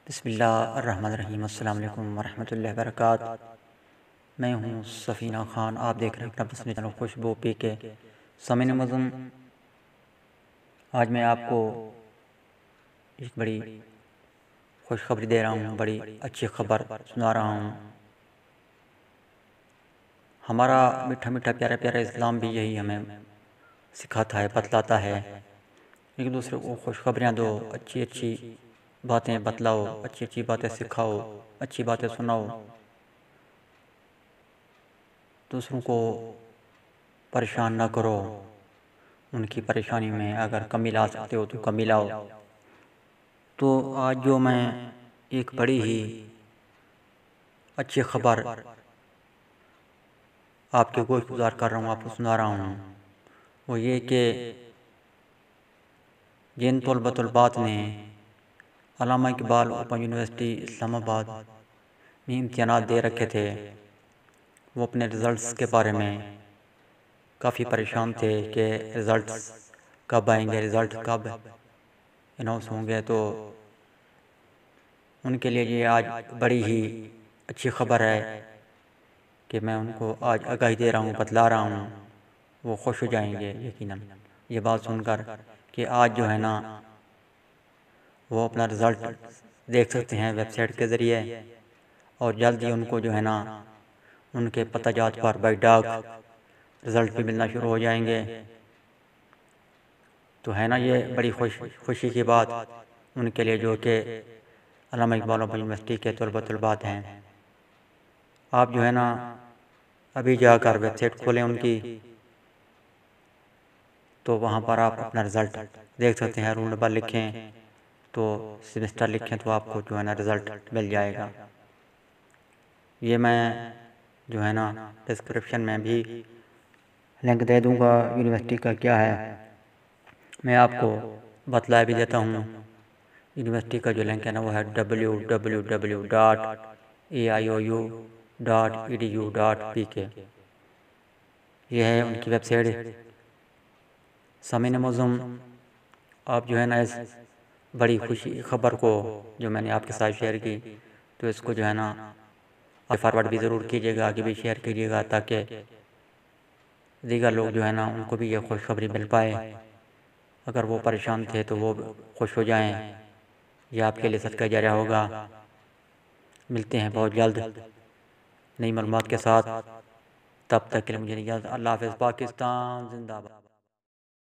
بسم اللہ الرحمن الرحیم۔ السلام علیکم ورحمۃ اللہ وبرکاتہ۔ میں ہوں سفینہ خان، آپ دیکھ رہے ہیں اپنا پسندیدہ چینل خوشبو پی کے۔ سامعین معظم، آج میں آپ کو ایک بڑی خوشخبری دے رہا ہوں، بڑی اچھی خبر سنا رہا ہوں۔ ہمارا میٹھا میٹھا پیارا پیارا اسلام بھی یہی ہمیں سکھاتا ہے، بتلاتا ہے، ایک دوسرے کو خوشخبریاں دو، اچھی اچھی باتیں بتلاؤ، اچھی اچھی باتیں سکھاؤ، اچھی باتیں سناؤ، دوسروں کو پریشان نہ کرو۔ ان کی پریشانی میں اگر کمی لا سکتے ہو تو کمی لاؤ۔ تو آج جو میں ایک بڑی ہی اچھی خبر آپ کے گوش گزار کر رہا ہوں، آپ کو سنا رہا ہوں، وہ یہ کہ جن طلبہ طالبات نے علامہ اقبال اوپن یونیورسٹی اسلام آباد میں امتحانات دے رکھے تھے، وہ اپنے رزلٹس کے بارے میں کافی پریشان تھے کہ رزلٹس کب آئیں گے، رزلٹ کب اناؤنس ہوں گے۔ تو ان کے لیے یہ آج بڑی ہی اچھی خبر ہے کہ میں ان کو آج آگاہی دے رہا ہوں، بتلا رہا ہوں، وہ خوش ہو جائیں گے یقیناً یہ بات سن کر کہ آج جو ہے نا وہ اپنا رزلٹ دیکھ سکتے ہیں ویب سائٹ کے ذریعے، اور جلد ہی ان کو جو ہے نا ان کے پتہ جات پر بائی ڈاک رزلٹ بھی ملنا شروع ہو جائیں گے۔ تو ہے نا یہ بڑی خوشی کی بات ان کے لیے جو کہ علامہ اقبال اوپن یونیورسٹی کے طلبہ طالبات ہیں۔ آپ جو ہے نا ابھی جا کر ویب سائٹ کھولیں ان کی، تو وہاں پر آپ اپنا رزلٹ دیکھ سکتے ہیں۔ رول نمبر لکھیں تو سیمسٹر لکھیں تو آپ کو جو ہے نا رزلٹ مل جائے گا۔ یہ میں جو ہے نا ڈسکرپشن میں بھی لنک دے دوں گا یونیورسٹی کا کیا ہے، میں آپ کو بتلا بھی دیتا ہوں۔ یونیورسٹی کا جو لنک ہے نا وہ ہے www.aiou.edu.pk، یہ ہے ان کی ویب سائٹ۔ سامعین معظم، آپ جو ہے نا اس بڑی خوشی خبر کو جو میں نے آپ کے ساتھ شیئر کی، تو اس کو جو ہے نا آپ فارورڈ بھی ضرور کیجیے گا، آگے بھی شیئر کیجیے گا، تاکہ دیگر لوگ جو ہے نا ان کو بھی یہ خوشخبری مل پائے۔ اگر وہ پریشان تھے تو وہ خوش ہو جائیں، یہ آپ کے لیے صدقہ جاریہ ہوگا۔ ملتے ہیں بہت جلد نئی معلومات کے ساتھ، تب تک کے لیے مجھے اجازت۔ اللہ حافظ۔ پاکستان زندہ باد۔